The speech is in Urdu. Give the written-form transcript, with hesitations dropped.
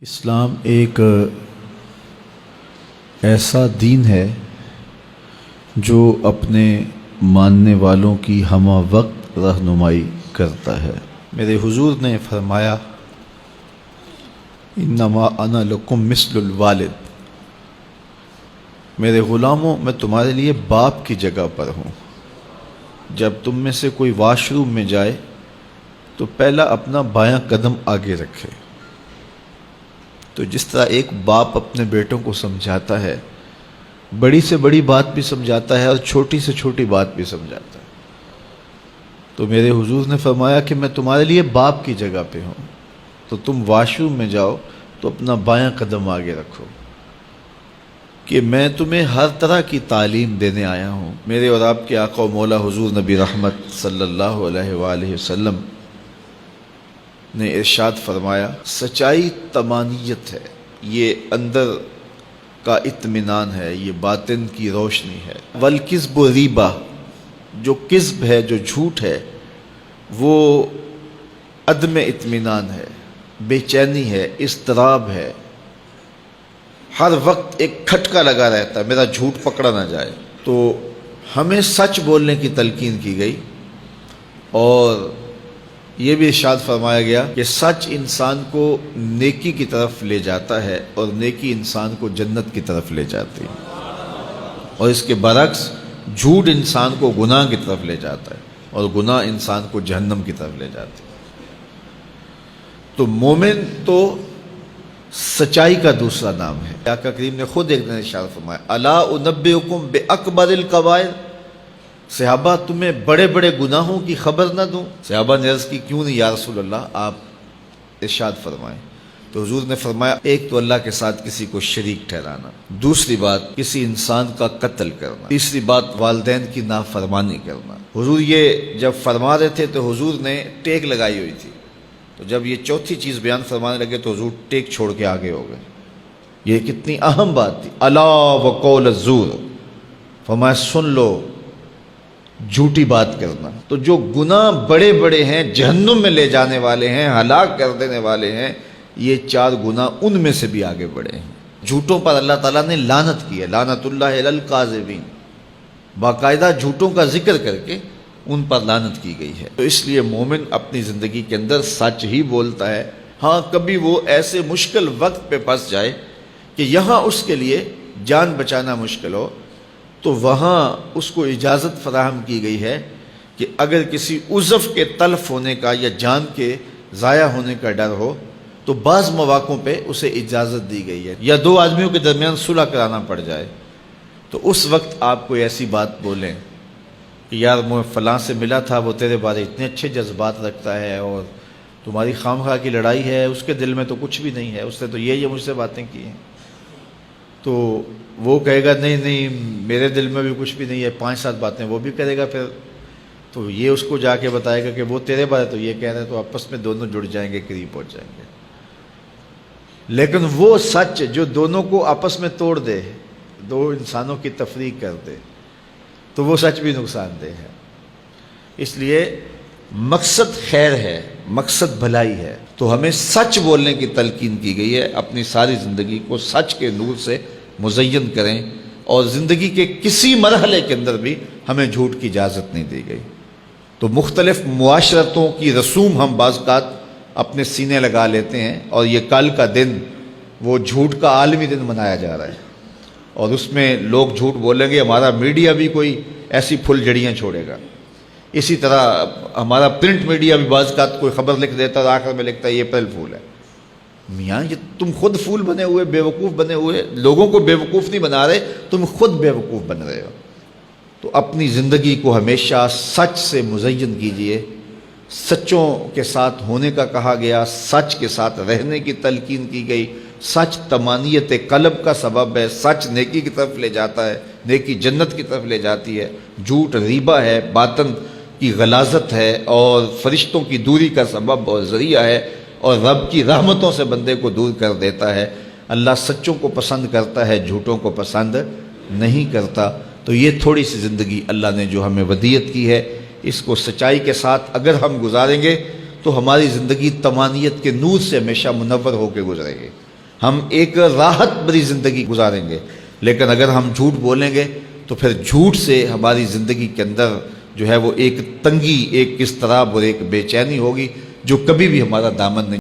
اسلام ایک ایسا دین ہے جو اپنے ماننے والوں کی ہمہ وقت رہنمائی کرتا ہے۔ میرے حضور نے فرمایا انما انا لکم مثل الوالد، میرے غلاموں میں تمہارے لیے باپ کی جگہ پر ہوں۔ جب تم میں سے کوئی واش روم میں جائے تو پہلا اپنا بایاں قدم آگے رکھے۔ تو جس طرح ایک باپ اپنے بیٹوں کو سمجھاتا ہے، بڑی سے بڑی بات بھی سمجھاتا ہے اور چھوٹی سے چھوٹی بات بھی سمجھاتا ہے، تو میرے حضور نے فرمایا کہ میں تمہارے لیے باپ کی جگہ پہ ہوں، تو تم واش روم میں جاؤ تو اپنا بایاں قدم آگے رکھو کہ میں تمہیں ہر طرح کی تعلیم دینے آیا ہوں۔ میرے اور آپ کے آقا و مولا حضور نبی رحمت صلی اللہ علیہ وآلہ وسلم نے ارشاد فرمایا سچائی طمانیت ہے، یہ اندر کا اطمینان ہے، یہ باطن کی روشنی ہے۔ والکذب ریبہ، جو کذب ہے، جو جھوٹ ہے، وہ عدم اطمینان ہے، بے چینی ہے، اضطراب ہے، ہر وقت ایک کھٹکا لگا رہتا ہے میرا جھوٹ پکڑا نہ جائے۔ تو ہمیں سچ بولنے کی تلقین کی گئی، اور یہ بھی ارشاد فرمایا گیا کہ سچ انسان کو نیکی کی طرف لے جاتا ہے اور نیکی انسان کو جنت کی طرف لے جاتی ہے، اور اس کے برعکس جھوٹ انسان کو گناہ کی طرف لے جاتا ہے اور گناہ انسان کو جہنم کی طرف لے جاتی ہے۔ تو مومن تو سچائی کا دوسرا نام ہے۔ آقا کریم نے خود ایک دن ارشاد فرمایا الا انبئکم باکبر الکبائر، صحابہ تمہیں بڑے بڑے گناہوں کی خبر نہ دوں؟ صحابہ نے عرض کی کیوں نہیں یا رسول اللہ، آپ ارشاد فرمائیں۔ تو حضور نے فرمایا ایک تو اللہ کے ساتھ کسی کو شریک ٹھہرانا، دوسری بات کسی انسان کا قتل کرنا، تیسری بات والدین کی نافرمانی کرنا۔ حضور یہ جب فرما رہے تھے تو حضور نے ٹیک لگائی ہوئی تھی، تو جب یہ چوتھی چیز بیان فرمانے لگے تو حضور ٹیک چھوڑ کے آگے ہو گئے۔ یہ کتنی اہم بات تھی، الا وقول الزور، فرمایا سن لو جھوٹی بات کرنا۔ تو جو گناہ بڑے بڑے ہیں، جہنم میں لے جانے والے ہیں، ہلاک کر دینے والے ہیں، یہ چار گناہ ان میں سے بھی آگے بڑھے ہیں۔ جھوٹوں پر اللہ تعالیٰ نے لعنت کی ہے، لعنت اللہ علی الکاذبین، باقاعدہ جھوٹوں کا ذکر کر کے ان پر لعنت کی گئی ہے۔ تو اس لیے مومن اپنی زندگی کے اندر سچ ہی بولتا ہے۔ ہاں کبھی وہ ایسے مشکل وقت پہ پھنس جائے کہ یہاں اس کے لیے جان بچانا مشکل ہو، تو وہاں اس کو اجازت فراہم کی گئی ہے کہ اگر کسی عضو کے تلف ہونے کا یا جان کے ضائع ہونے کا ڈر ہو تو بعض مواقعوں پہ اسے اجازت دی گئی ہے، یا دو آدمیوں کے درمیان صلح کرانا پڑ جائے تو اس وقت آپ کوئی ایسی بات بولیں کہ یار میں فلاں سے ملا تھا، وہ تیرے بارے اتنے اچھے جذبات رکھتا ہے، اور تمہاری خواہ کی لڑائی ہے، اس کے دل میں تو کچھ بھی نہیں ہے، اس نے تو یہ مجھ سے باتیں کی ہیں۔ تو وہ کہے گا نہیں نہیں میرے دل میں بھی کچھ بھی نہیں ہے، 5-7 باتیں وہ بھی کرے گا، پھر تو یہ اس کو جا کے بتائے گا کہ وہ تیرے بارے تو یہ کہہ رہے ہیں، تو آپس میں دونوں جڑ جائیں گے، قریب پہنچ جائیں گے۔ لیکن وہ سچ جو دونوں کو آپس میں توڑ دے، دو انسانوں کی تفریق کر دے، تو وہ سچ بھی نقصان دہ ہے۔ اس لیے مقصد خیر ہے، مقصد بھلائی ہے، تو ہمیں سچ بولنے کی تلقین کی گئی ہے۔ اپنی ساری زندگی کو سچ کے نور سے مزین کریں، اور زندگی کے کسی مرحلے کے اندر بھی ہمیں جھوٹ کی اجازت نہیں دی گئی۔ تو مختلف معاشرتوں کی رسوم ہم بعض اوقات اپنے سینے لگا لیتے ہیں، اور یہ کل کا دن وہ جھوٹ کا عالمی دن منایا جا رہا ہے، اور اس میں لوگ جھوٹ بولیں گے، ہمارا میڈیا بھی کوئی ایسی پھل جڑیاں چھوڑے گا، اسی طرح ہمارا پرنٹ میڈیا بھی بعض اوقات کوئی خبر لکھ دیتا ہے اور آخر میں لکھتا ہے یہ اپریل پھول ہے۔ میاں یہ تم خود پھول بنے ہوئے، بیوقوف بنے ہوئے، لوگوں کو بیوقوف نہیں بنا رہے، تم خود بیوقوف بن رہے ہو۔ تو اپنی زندگی کو ہمیشہ سچ سے مزین کیجئے، سچوں کے ساتھ ہونے کا کہا گیا، سچ کے ساتھ رہنے کی تلقین کی گئی۔ سچ طمانیت قلب کا سبب ہے، سچ نیکی کی طرف لے جاتا ہے، نیکی جنت کی طرف لے جاتی ہے، جھوٹ ریبہ ہے، باطن کی غلاظت ہے، اور فرشتوں کی دوری کا سبب اور ذریعہ ہے، اور رب کی رحمتوں سے بندے کو دور کر دیتا ہے۔ اللہ سچوں کو پسند کرتا ہے، جھوٹوں کو پسند نہیں کرتا۔ تو یہ تھوڑی سی زندگی اللہ نے جو ہمیں ودیعت کی ہے، اس کو سچائی کے ساتھ اگر ہم گزاریں گے تو ہماری زندگی طمانیت کے نور سے ہمیشہ منور ہو کے گزرے گی۔ ہم ایک راحت بھری زندگی گزاریں گے. لیکن اگر ہم جھوٹ بولیں گے تو پھر جھوٹ سے ہماری زندگی کے اندر جو ہے وہ ایک تنگی، ایک اضطراب اور ایک بے چینی ہوگی جو کبھی بھی ہمارا دامن نہیں